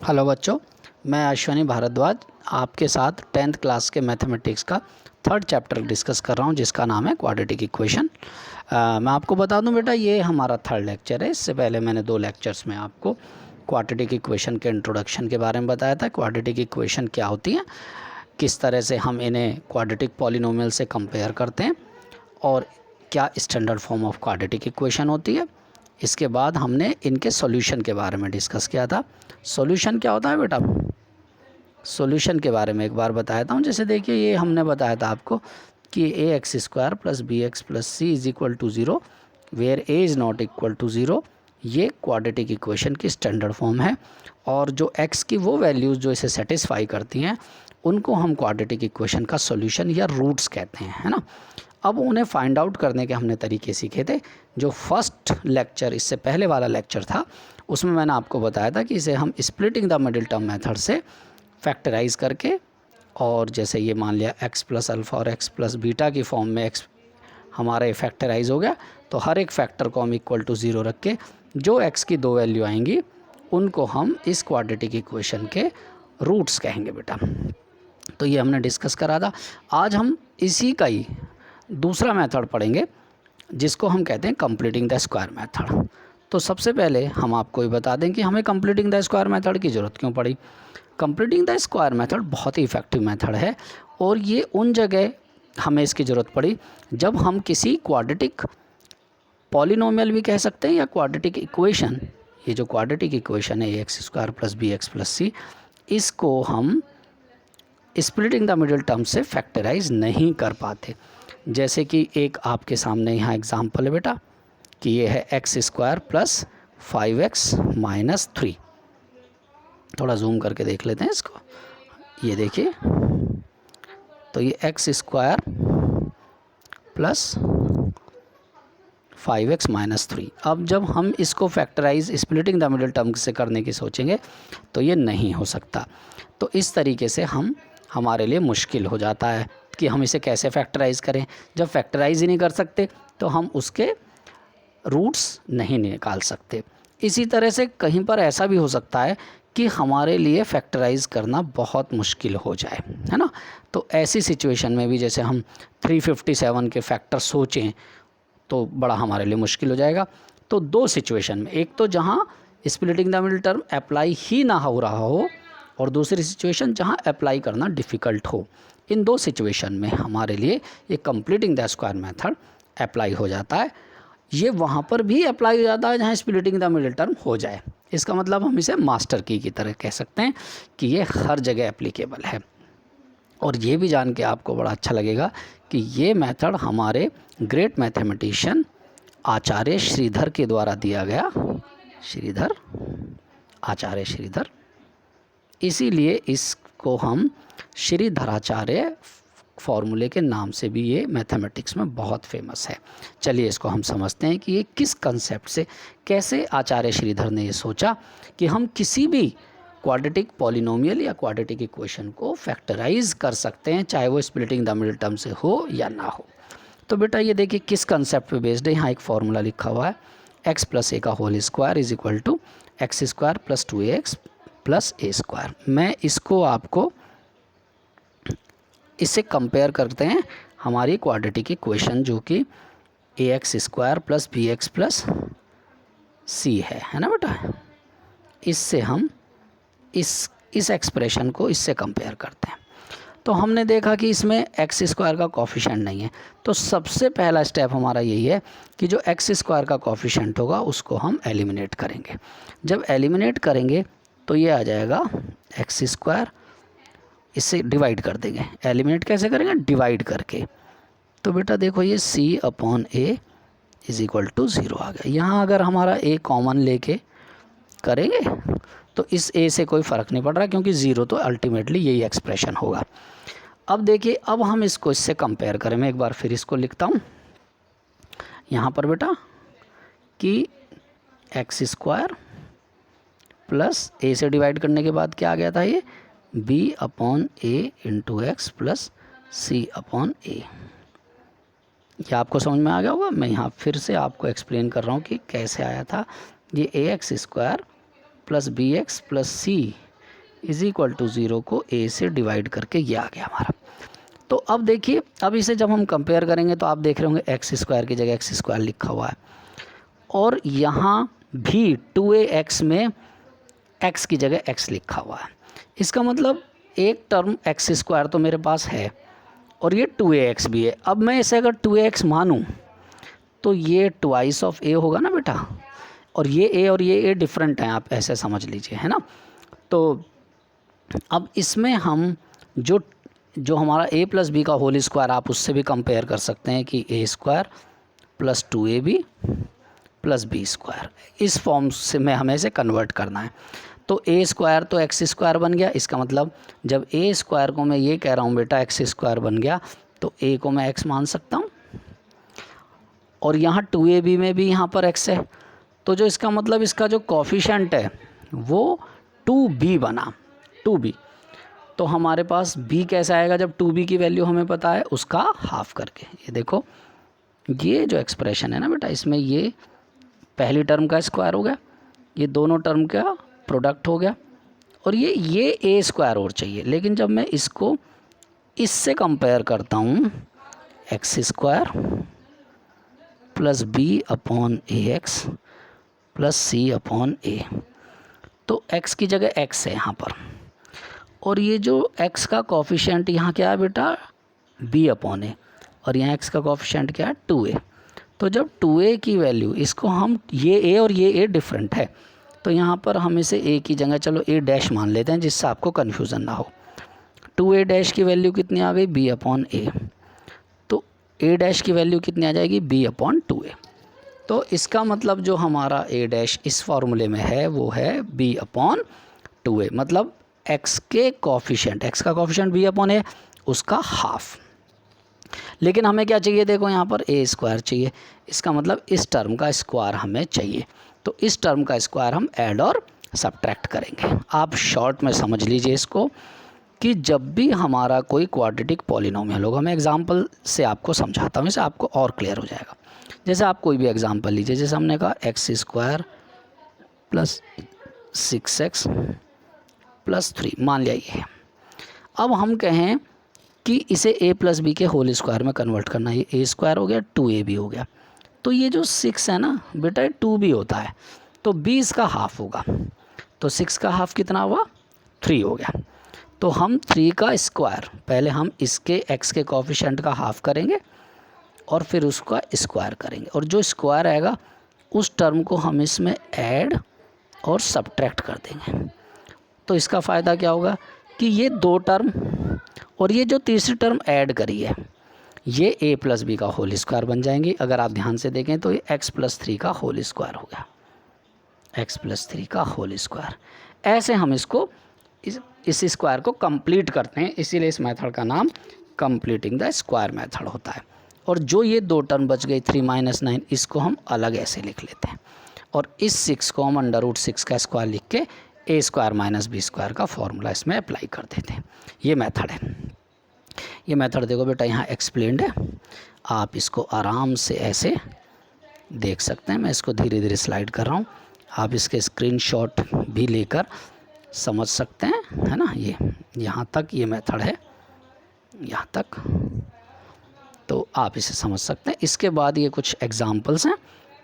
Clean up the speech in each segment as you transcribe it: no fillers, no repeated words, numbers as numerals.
Hello बच्चों, मैं अश्विनी भारद्वाज आपके साथ 10th क्लास के मैथमेटिक्स का थर्ड चैप्टर डिस्कस कर रहा हूं, जिसका नाम है क्वाड्रेटिक इक्वेशन। मैं आपको बता दूं बेटा, ये हमारा थर्ड लेक्चर है। इससे पहले मैंने 2 लेक्चर्स में आपको क्वाड्रेटिक इक्वेशन के इंट्रोडक्शन के बारे में बताया था। क्वाड्रेटिक इक्वेशन क्या होती हैं, किस तरह से हम इन्हें क्वाड्रेटिक पॉलिनोमियल से कंपेयर करते हैं और क्या standard form of quadratic equation होती है। इसके बाद हमने इनके सॉल्यूशन के बारे में डिस्कस किया था। सॉल्यूशन क्या होता है बेटा, सॉल्यूशन के बारे में एक बार बताया था। जैसे देखिए, ये हमने बताया था आपको कि a x square plus b x plus c is equal to zero where a is not equal to zero, ये क्वाड्रेटिक इक्वेशन की स्टैंडर्ड फॉर्म है। और जो एक्स की वो वैल्यूज़ जो इसे सेटिस्फाई करती हैं, उनको हम क्वाड्रेटिक इक्वेशन का सॉल्यूशन या रूट्स कहते हैं, है ना। अब उन्हें फाइंड आउट करने के हमने तरीके सीखे थे। जो फर्स्ट लेक्चर, इससे पहले वाला लेक्चर था, उसमें मैंने आपको बताया था कि इसे हम splitting the middle term method से फैक्टराइज करके, और जैसे ये मान लिया x प्लस अल्फ़ा और x प्लस बीटा की फॉर्म में x हमारा फैक्टराइज हो गया, तो हर एक फैक्टर को हम इक्वल टू ज़ीरो रख के जो x की 2 वैल्यू आएंगी उनको हम इस क्वाड्रेटिक इक्वेशन के रूट्स कहेंगे बेटा। तो ये हमने डिस्कस करा था। आज हम इसी का ही दूसरा मेथड पढ़ेंगे, जिसको हम कहते हैं कंप्लीटिंग द स्क्वायर मेथड। तो सबसे पहले हम आपको ये बता दें कि हमें कंप्लीटिंग द स्क्वायर मेथड की ज़रूरत क्यों पड़ी। कंप्लीटिंग द स्क्वायर मेथड बहुत ही इफ़ेक्टिव मेथड है, और ये उन जगह हमें इसकी ज़रूरत पड़ी जब हम किसी क्वाड्रेटिक पॉलिनोमियल भी कह सकते हैं या क्वाड्रेटिक इक्वेशन, ये जो क्वाड्रेटिक इक्वेशन है a x square plus b x plus c, इसको हम स्प्लिटिंग द मिडिल टर्म से फैक्टराइज नहीं कर पाते। जैसे कि एक आपके सामने यहाँ एग्जांपल है बेटा कि ये है x square plus 5x minus 3। थोड़ा जूम करके देख लेते हैं इसको। ये देखिए, तो ये x square plus 5x minus 3। अब जब हम इसको factorise splitting the middle term से करने की सोचेंगे तो ये नहीं हो सकता। तो इस तरीके से हमारे लिए मुश्किल हो जाता है कि हम इसे कैसे फैक्टराइज करें। जब फैक्टराइज ही नहीं कर सकते तो हम उसके रूट्स नहीं निकाल सकते। इसी तरह से कहीं पर ऐसा भी हो सकता है कि हमारे लिए फैक्टराइज करना बहुत मुश्किल हो जाए, है ना। तो ऐसी सिचुएशन में भी जैसे हम 357 के फैक्टर सोचें तो बड़ा हमारे लिए मुश्किल हो जाएगा। तो 2 सिचुएशन में, एक तो जहाँ splitting the middle term apply ही ना हो रहा हो, और दूसरी सिचुएशन जहाँ अप्लाई करना डिफ़िकल्ट हो। इन 2 सिचुएशन में हमारे लिए ये completing the square method apply हो जाता है। ये वहाँ पर भी अप्लाई हो जाता है जहाँ स्प्लिटिंग द मिडिल टर्म हो जाए। इसका मतलब हम इसे मास्टर की तरह कह सकते हैं कि ये हर जगह एप्लीकेबल है। और ये भी जान के आपको बड़ा अच्छा लगेगा कि ये मेथड हमारे ग्रेट मैथमेटिशियन आचार्य श्रीधर के द्वारा दिया गया, आचार्य श्रीधर, इसीलिए इसको हम श्रीधराचार्य फॉर्मूले के नाम से भी ये मैथमेटिक्स में बहुत फेमस है। चलिए इसको हम समझते हैं कि ये किस कंसेप्ट से, कैसे आचार्य श्रीधर ने ये सोचा कि हम किसी भी क्वाड्रेटिक पॉलिनोमियल या क्वाड्रेटिक इक्वेशन को फैक्टराइज कर सकते हैं, चाहे वो स्प्लिटिंग द मिडिल टर्म से हो या ना हो। तो बेटा ये देखिए किस कंसेप्ट पे बेस्ड है। यहाँ एक फार्मूला लिखा हुआ है, एक्स प्लस ए का whole square is equal to x square plus 2ax plus a square. मैं इसको आपको इससे कंपेयर करते हैं हमारी क्वाड्रेटिक इक्वेशन, जो कि a x square plus b x plus c है ना बेटा। इससे हम इस एक्सप्रेशन को इससे कंपेयर करते हैं। तो हमने देखा कि इसमें एक्स स्क्वायर का कोफिशिएंट नहीं है, तो सबसे पहला स्टेप हमारा यही है कि जो एक्स स्क्वायर का कोफिशिएंट होगा उसको हम एलिमिनेट करेंगे। जब एलिमिनेट करेंगे तो ये आ जाएगा एक्स स्क्वायर, इससे डिवाइड कर देंगे। एलिमिनेट कैसे करेंगे, डिवाइड करके। तो बेटा देखो ये c upon a is equal to 0 आ गया। यहाँ अगर हमारा a कॉमन लेके करेंगे तो इस a से कोई फ़र्क नहीं पड़ रहा, क्योंकि 0 तो अल्टीमेटली यही एक्सप्रेशन होगा। अब देखिए, अब हम इसको इससे कंपेयर करें। मैं एक बार फिर इसको लिखता हूँ यहाँ पर बेटा कि एक्स स्क्वायर प्लस a से डिवाइड करने के बाद क्या आ गया था, ये b अपॉन ए into x plus c upon ए। ये आपको समझ में आ गया होगा। मैं यहाँ फिर से आपको एक्सप्लेन कर रहा हूँ कि कैसे आया था। ये a x square plus b x plus c is equal to 0 को a से डिवाइड करके ये आ गया हमारा। तो अब देखिए, अब इसे जब हम कंपेयर करेंगे तो आप देख रहे होंगे एक्स स्क्वायर की जगह एक्स स्क्वायर लिखा हुआ है, और यहाँ भी 2ax में x की जगह x लिखा हुआ है। इसका मतलब एक टर्म एक्स स्क्वायर तो मेरे पास है और ये 2ax भी है। अब मैं इसे अगर 2ax मानूँ तो ये ट्वाइस ऑफ a होगा ना बेटा, और ये a और ये a डिफरेंट हैं, आप ऐसे समझ लीजिए, है ना। तो अब इसमें हम जो हमारा a प्लस बी का होल स्क्वायर, आप उससे भी कंपेयर कर सकते हैं कि a square plus 2ab plus b square, इस फॉर्म से में हमें इसे कन्वर्ट करना है। तो a स्क्वायर तो एक्स स्क्वायर बन गया, इसका मतलब जब a स्क्वायर को मैं ये कह रहा हूँ बेटा एक्स स्क्वायर बन गया, तो a को मैं x मान सकता हूँ, और यहाँ 2ab में भी यहाँ पर x है, तो जो इसका मतलब इसका जो कोफिशिएंट है वो 2b बना, 2b। तो हमारे पास b कैसे आएगा जब 2b की वैल्यू हमें पता है, उसका हाफ करके। ये देखो, ये जो एक्सप्रेशन है ना बेटा, इसमें ये पहली टर्म का स्क्वायर हो गया, ये दोनों टर्म का प्रोडक्ट हो गया, और ये a स्क्वायर और चाहिए। लेकिन जब मैं इसको इससे कंपेयर करता हूँ, x square plus b upon a x plus c upon a, तो x की जगह x है यहाँ पर, और ये जो x का कोफिशिएंट यहाँ क्या है बेटा, b अपॉन ए, और यहाँ x का कोफिशिएंट क्या है, 2a। तो जब 2a की वैल्यू, इसको हम ये a और ये a डिफरेंट है, तो यहाँ पर हम इसे a की जगह चलो a डैश मान लेते हैं, जिससे आपको कन्फ्यूज़न ना हो। 2a डैश की वैल्यू कितनी आ गई, b अपॉन ए, तो a डैश की वैल्यू कितनी आ जाएगी, b अपॉन 2a। तो इसका मतलब जो हमारा a डैश इस फॉर्मूले में है वो है b अपॉन 2a, मतलब x के कोफिशिएंट, x का कोफिशिएंट b अपॉन a, उसका हाफ। लेकिन हमें क्या चाहिए, देखो यहाँ पर a स्क्वायर चाहिए, इसका मतलब इस टर्म का स्क्वायर हमें चाहिए। तो इस टर्म का स्क्वायर हम ऐड और सब्ट्रैक्ट करेंगे। आप शॉर्ट में समझ लीजिए इसको, कि जब भी हमारा कोई क्वाड्रेटिक पॉलिनोमियल होगा, मैं एग्जांपल से आपको समझाता हूँ, इससे आपको और क्लियर हो जाएगा। जैसे आप कोई भी एग्जांपल लीजिए, जैसे हमने कहा x square plus 6x plus 3, मान लिया ये है। अब हम कहें कि इसे a प्लस बी के होल स्क्वायर में कन्वर्ट करना है, ये a स्क्वायर हो गया, 2ab हो गया, तो ये जो 6 है ना बेटा, 2b होता है, तो b इसका हाफ होगा, तो 6 का हाफ कितना हुआ, 3 हो गया। तो हम 3 का स्क्वायर, पहले हम इसके x के कोफिशिएंट का हाफ करेंगे और फिर उसका स्क्वायर करेंगे, और जो स्क्वायर आएगा उस टर्म को हम इसमें ऐड और सब्ट्रैक्ट कर देंगे। तो इसका फ़ायदा क्या होगा कि ये दो टर्म और ये जो तीसरी टर्म ऐड करी है, ये a प्लस बी का होल स्क्वायर बन जाएंगी। अगर आप ध्यान से देखें तो ये x प्लस 3 का होल स्क्वायर हो गया, x प्लस 3 का होल स्क्वायर। ऐसे हम इसको इस स्क्वायर को कंप्लीट करते हैं, इसीलिए इस मेथड का नाम कंप्लीटिंग द स्क्वायर मेथड होता है। और जो ये दो टर्म बच गई 3 - 9, इसको हम अलग ऐसे लिख लेते हैं, और इस 6 को हम √6 का स्क्वायर लिख के a square minus b square का फॉर्मूला इसमें अप्लाई कर देते हैं। ये मेथड है। ये मेथड देखो बेटा यहाँ एक्सप्लेन्ड है, आप इसको आराम से ऐसे देख सकते हैं। मैं इसको धीरे धीरे स्लाइड कर रहा हूँ, आप इसके स्क्रीनशॉट भी लेकर समझ सकते हैं, है ना। ये यहाँ तक ये मेथड है, यहाँ तक, तो आप इसे समझ सकते हैं। इसके बाद ये कुछ एग्जांपल्स हैं,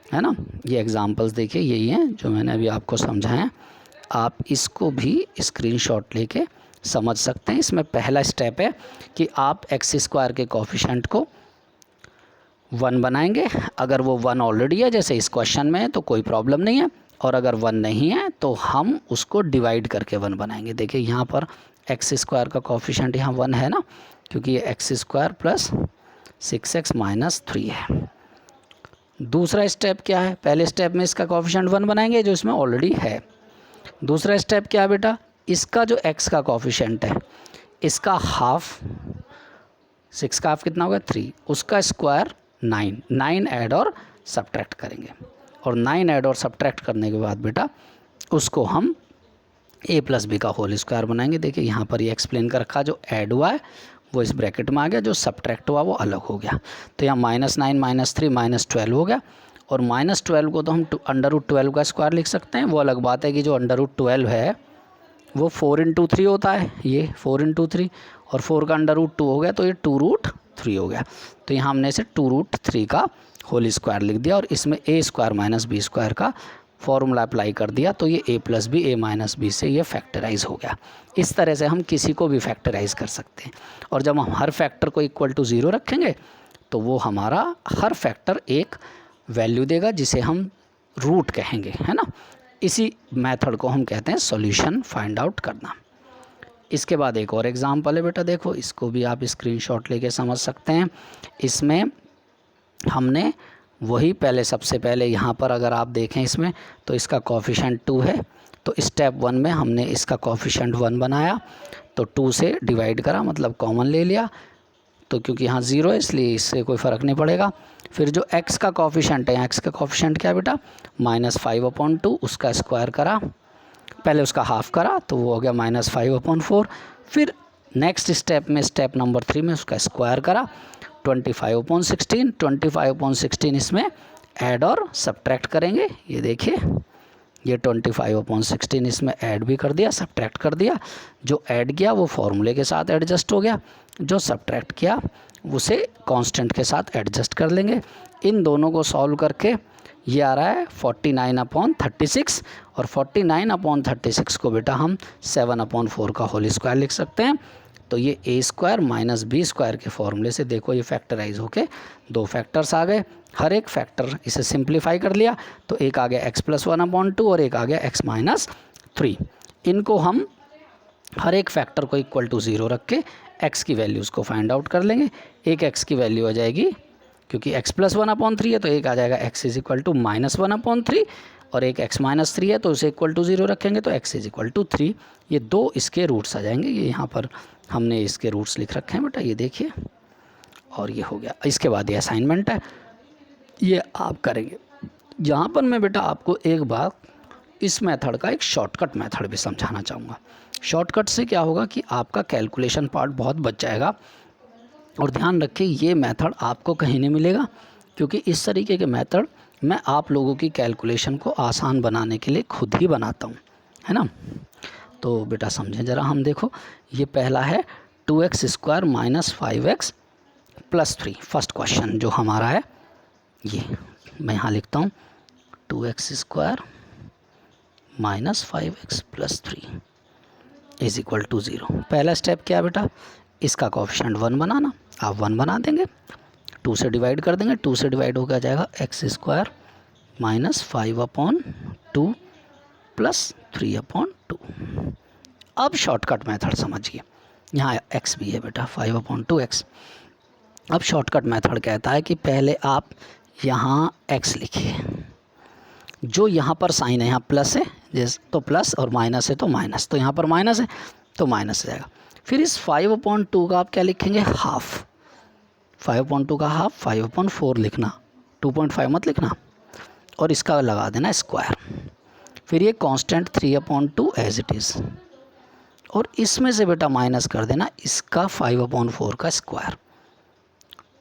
है ना। ये एग्जांपल्स देखिए यही हैं जो मैंने अभी आपको समझाएं, आप इसको भी स्क्रीनशॉट लेके समझ सकते हैं। इसमें पहला स्टेप है कि आप एक्स स्क्वायर के कोफिशिएंट को 1 बनाएंगे। अगर वो 1 ऑलरेडी है जैसे इस क्वेश्चन में है तो कोई प्रॉब्लम नहीं है, और अगर 1 नहीं है तो हम उसको डिवाइड करके 1 बनाएंगे। देखिए यहाँ पर एक्स स्क्वायर का कोफिशिएंट यहाँ 1 है ना, क्योंकि ये x square plus 6x minus 3 है। दूसरा स्टेप क्या है, पहले स्टेप में इसका कोफिशिएंट 1 बनाएंगे जो इसमें ऑलरेडी है। दूसरा स्टेप क्या है बेटा, इसका जो x का कोफिशिएंट है इसका हाफ, 6 का हाफ कितना होगा 3, उसका स्क्वायर 9 ऐड और सब्ट्रैक्ट करेंगे, और 9 ऐड और सब्ट्रैक्ट करने के बाद बेटा उसको हम a प्लस बी का होल स्क्वायर बनाएंगे। देखिए यहाँ पर ये एक्सप्लेन कर रखा, जो ऐड हुआ है वो इस ब्रैकेट में आ गया, जो सब्ट्रैक्ट हुआ वो अलग हो गया। तो यहाँ -9 - 3 -12 हो गया, और -12 को तो हम √12 का स्क्वायर लिख सकते हैं। वो अलग बात है कि जो √12 है वो 4 × 3 होता है, ये 4 × 3, और 4 का √2 हो गया तो ये 2√3 हो गया। तो यहाँ हमने इसे 2√3 का होल स्क्वायर लिख दिया और इसमें a² - b² का फॉर्मूला अप्लाई कर दिया, तो ये a + b a - b से ये फैक्टराइज हो गया। इस तरह से हम किसी को भी फैक्टराइज कर सकते हैं। और जब हम हर फैक्टर को इक्वल टू 0 रखेंगे तो वो हमारा हर फैक्टर एक वैल्यू देगा जिसे हम रूट कहेंगे, है ना। इसी मेथड को हम कहते हैं सॉल्यूशन फाइंड आउट करना। इसके बाद एक और एग्जांपल है बेटा, देखो इसको भी आप स्क्रीनशॉट लेके समझ सकते हैं। इसमें हमने वही पहले सबसे पहले यहाँ पर अगर आप देखें इसमें तो इसका कोफिशिएंट 2 है, तो स्टेप 1 में हमने इसका कोफिशिएंट 1 बनाया, तो 2 से डिवाइड करा मतलब कॉमन ले लिया, तो क्योंकि यहाँ 0 है इसलिए इससे कोई फ़र्क नहीं पड़ेगा। फिर जो x का कोफिशिएंट है, यहाँ x का कोफिशिएंट क्या है बेटा -5/2, उसका स्क्वायर करा, पहले उसका हाफ करा तो वो हो गया -5/4। फिर नेक्स्ट स्टेप में स्टेप नंबर 3 में उसका स्क्वायर करा 25/16, 25/16 इसमें ऐड और सब्ट्रैक्ट करेंगे। ये देखिए ये 25/16 इसमें ऐड भी कर दिया, सब्ट्रैक्ट कर दिया। जो ऐड किया वो फॉर्मूले के साथ एडजस्ट हो गया, जो सब्ट्रैक्ट किया उसे कांस्टेंट के साथ एडजस्ट कर लेंगे। इन दोनों को सॉल्व करके ये आ रहा है 49/36, और 49/36 को बेटा हम 7/4 का होल स्क्वायर लिख सकते हैं। तो ये a² - b² के फॉर्मूले से देखो ये फैक्टराइज होके 2 फैक्टर्स आ गए। हर एक फैक्टर इसे सिंप्लीफाई कर लिया तो एक आ गया x + 1/2 और एक आ गया x - 3। इनको हम हर एक फैक्टर को इक्वल टू 0 रख के x की वैल्यूज़ को फाइंड आउट कर लेंगे। एक x की वैल्यू आ जाएगी, क्योंकि x + 1/3 है तो एक आ जाएगा x = -1/3, और एक x - 3 है तो उसे इक्वल टू 0 रखेंगे तो x = 3। ये 2 इसके रूट्स आ जाएंगे। ये यहाँ पर हमने इसके रूट्स लिख रखे हैं बेटा, ये देखिए, और ये हो गया। इसके बाद ये असाइनमेंट है, ये आप करेंगे। यहाँ पर मैं बेटा आपको एक बार इस मेथड का एक शॉर्टकट मेथड भी समझाना चाहूँगा। शॉर्टकट से क्या होगा कि आपका कैलकुलेशन पार्ट बहुत बच जाएगा। और ध्यान रखिए ये मेथड आपको कहीं नहीं मिलेगा, क्योंकि इस तरीके के मेथड मैं आप लोगों की कैलकुलेशन को आसान बनाने के लिए खुद ही बनाता हूँ, है ना। तो बेटा समझें ज़रा, हम देखो ये पहला है 2x² - 5x + 3, फर्स्ट क्वेश्चन जो हमारा है। ये मैं यहाँ लिखता हूँ 2x² - 5x + 3 = 0। पहला स्टेप क्या है बेटा, इसका कोफिशिएंट 1 बनाना। आप 1 बना देंगे, 2 से डिवाइड कर देंगे, 2 से डिवाइड हो जाएगा x² - 5/2 + 3/2। अब शॉर्टकट मेथड समझिए, यहाँ x भी है बेटा 5/2x। अब शॉर्टकट मेथड कहता है कि पहले आप यहाँ x लिखिए, जो यहाँ पर साइन है यहाँ प्लस है जैसे तो प्लस, और माइनस है तो माइनस, तो यहाँ पर माइनस है तो माइनस हो जाएगा। फिर इस 5/2 का आप क्या लिखेंगे, हाफ। 5/2 का हाफ 5/4 लिखना, 2.5 मत लिखना, और इसका लगा देना स्क्वायर। फिर ये कांस्टेंट 3/2 एज इट इज़, और इसमें से बेटा माइनस कर देना इसका 5/4 का स्क्वायर,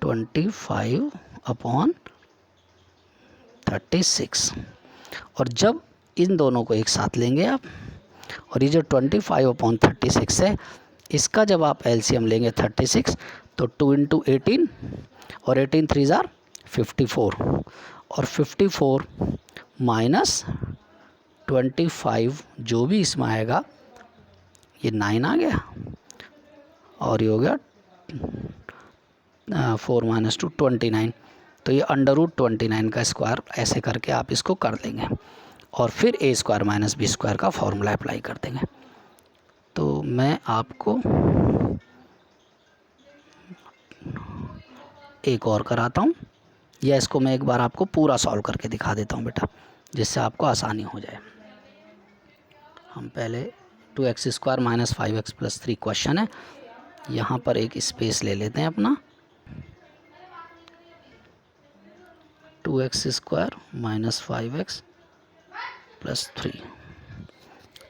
25/36। और जब इन दोनों को एक साथ लेंगे आप, और ये जो 25/36 है इसका जब आप एलसीएम लेंगे 36, तो 2 × 18, और 18 3 ज़ार 54, और 54 - 25 जो भी इसमें आएगा, ये 9 आ गया, और ये हो गया 4 - 2 29। तो ये √29 का स्क्वायर, ऐसे करके आप इसको कर लेंगे, और फिर a² - b² का फॉर्मूला अप्लाई कर देंगे। तो मैं आपको एक और कराता हूँ, या इसको मैं एक बार आपको पूरा सॉल्व करके दिखा देता हूँ बेटा, जिससे आपको आसानी हो जाए। हम पहले 2x² - 5x + 3 क्वेश्चन है, यहाँ पर एक स्पेस ले लेते हैं अपना, 2x² - 5x + 3,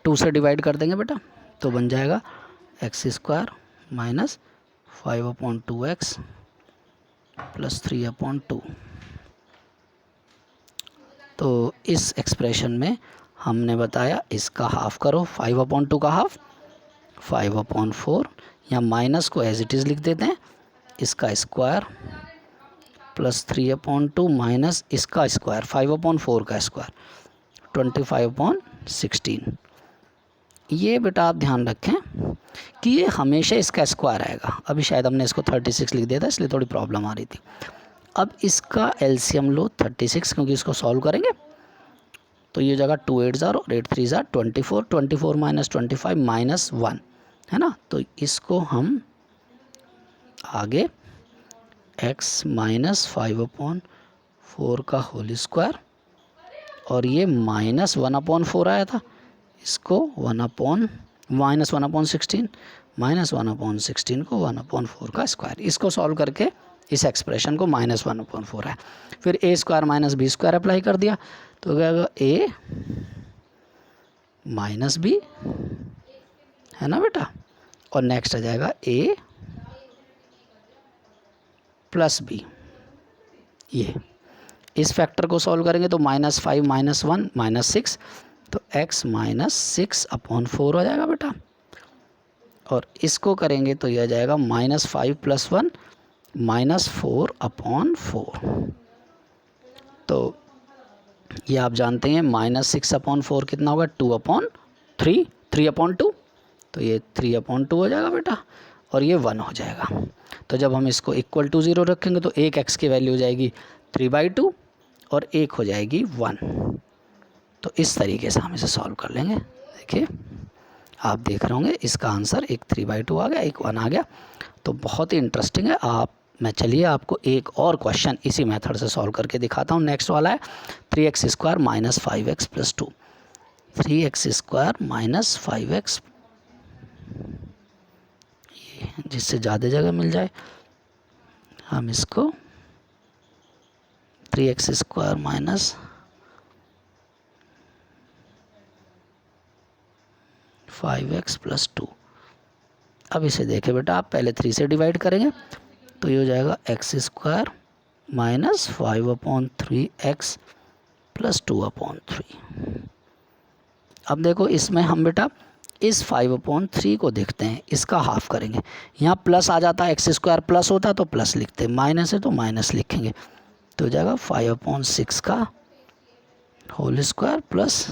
2 से डिवाइड कर देंगे बेटा, तो बन जाएगा x² - 5/2x + 3/2। तो इस एक्सप्रेशन में हमने बताया इसका हाफ करो, 5/2 का हाफ 5/4, या माइनस को एज इट इज़ लिख देते हैं, इसका स्क्वायर प्लस 3/2 माइनस इसका स्क्वायर 5/4 का स्क्वायर 25/16। ये बेटा आप ध्यान रखें कि ये हमेशा इसका स्क्वायर आएगा। अभी शायद हमने इसको 36 लिख दिया था, इसलिए थोड़ी प्रॉब्लम आ रही थी। अब इसका एलसीएम लो 36, क्योंकि इसको सॉल्व करेंगे तो ये जगह 2 8 ज़ार और 8 3 ज़ार 24, 24 माइनस 25 माइनस 1 है ना। तो इसको हम आगे x माइनस 5/4 का होल स्क्वायर, और ये माइनस 1/4 आया था, इसको माइनस 1/16 माइनस 1/16 को 1/4 का स्क्वायर, इसको सॉल्व करके इस एक्सप्रेशन को माइनस 1/4 है। फिर a square minus b square apply कर दिया तो क्या होगा, ए माइनस बी है ना बेटा, और नेक्स्ट आ जाएगा ए प्लस बी। ये इस फैक्टर को सॉल्व करेंगे तो -5 माइनस 1 -6, तो x माइनस 6/4 हो जाएगा बेटा। और इसको करेंगे तो यह आ जाएगा -5 + 1 -4/4। तो ये आप जानते हैं -6/4 कितना होगा, 2/3, 3/2, तो ये 3/2 हो जाएगा बेटा, और ये 1 हो जाएगा। तो जब हम इसको इक्वल टू 0 रखेंगे तो एक x की वैल्यू हो जाएगी 3/2 और एक हो जाएगी 1। तो इस तरीके से हम इसे सॉल्व कर लेंगे। देखिए आप देख रहे होंगे इसका आंसर एक 3/2 आ गया, एक 1 आ गया। तो बहुत ही इंटरेस्टिंग है। मैं चलिए आपको एक और क्वेश्चन इसी मेथड से सॉल्व करके दिखाता हूँ। नेक्स्ट वाला है 3x² - 5x + 2, 3x² - 5x, जिससे ज़्यादा जगह मिल जाए हम इसको 3x² - 5x + 2। अब इसे देखें बेटा, आप पहले 3 से डिवाइड करेंगे तो ये हो जाएगा x² - 5/3x + 2/3। अब देखो इसमें हम बेटा इस 5/3 को देखते हैं, इसका हाफ करेंगे। यहाँ प्लस आ जाता है, x² प्लस होता तो प्लस लिखते, माइनस है तो माइनस लिखेंगे, तो हो जाएगा 5/6 का होल स्क्वायर प्लस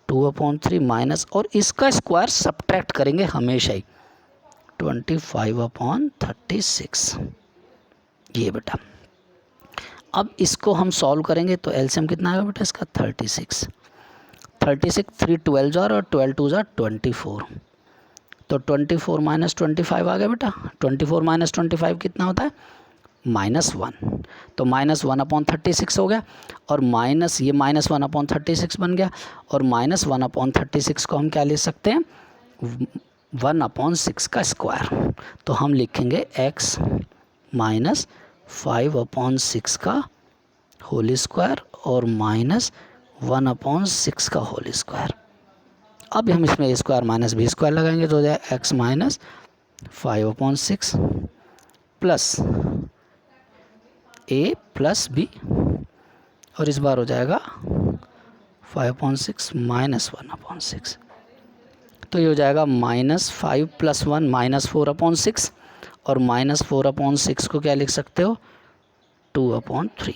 2/3 माइनस, और इसका स्क्वायर सब्ट्रैक्ट करेंगे हमेशा ही, 25/36। ये बेटा अब इसको हम सॉल्व करेंगे तो एलसीएम कितना आएगा बेटा इसका 36, 3 12 ज़ार और 12 2 ज़ार 24, तो 24 माइनस 25 आ गया बेटा। 24 माइनस 25 कितना होता है, -1, तो -1/36 हो गया, और माइनस ये -1/36 बन गया, और -1/36 को हम क्या ले सकते हैं, 1/6 का स्क्वायर। तो हम लिखेंगे x माइनस 5/6 का होल स्क्वायर और माइनस 1/6 का होल स्क्वायर। अब हम इसमें a square minus b square लगाएंगे तो हो जाएगा x minus 5/6 plus a plus b, और इस बार हो जाएगा 5/6 माइनस 1/6, तो ये हो जाएगा -5 + 1 -4/6, और -4/6 को क्या लिख सकते हो, 2/3,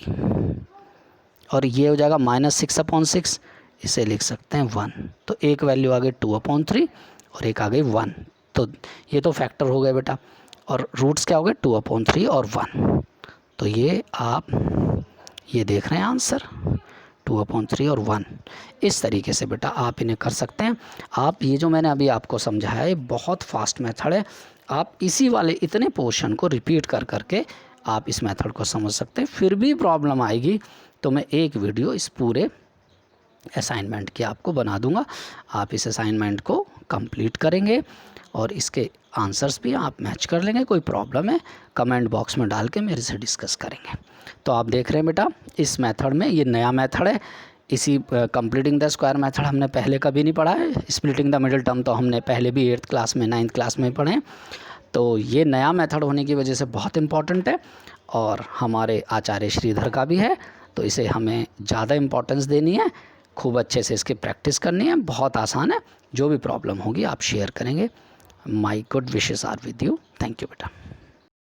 और ये हो जाएगा -6/6, इसे लिख सकते हैं 1, तो एक वैल्यू आ गई 2/3 और एक आ गई 1, तो ये तो फैक्टर हो गए बेटा, और रूट्स क्या हो गए 2/3 और 1, तो ये आप ये देख रहे हैं आंसर 2/3 और 1। इस तरीके से बेटा आप इन्हें कर सकते हैं। आप ये जो मैंने अभी आपको समझाया है बहुत फास्ट मेथड है, आप इसी वाले इतने पोर्शन को रिपीट कर करके आप इस मेथड को समझ सकते हैं। फिर भी प्रॉब्लम आएगी तो मैं एक वीडियो इस पूरे असाइनमेंट की आपको बना दूंगा, आप इस असाइनमेंट को कंप्लीट करेंगे और इसके आंसर्स भी आप मैच कर लेंगे। कोई प्रॉब्लम है कमेंट बॉक्स में डाल के मेरे से डिस्कस करेंगे। तो आप देख रहे हैं बेटा इस मेथड में, ये नया मेथड है, इसी कंप्लीटिंग द स्क्वायर मेथड हमने पहले कभी नहीं पढ़ा है। स्प्लिटिंग द मिडिल टर्म तो हमने पहले भी 8th क्लास में 9th क्लास में पढ़े हैं। तो ये नया मेथड होने की वजह से बहुत इम्पॉर्टेंट है, और हमारे आचार्य श्रीधर का भी है, तो इसे हमें ज़्यादा इम्पोर्टेंस देनी है। खूब अच्छे से इसकी प्रैक्टिस करनी है, बहुत आसान है। जो भी प्रॉब्लम होगी आप शेयर करेंगे। My good wishes are with you. Thank you बेटा।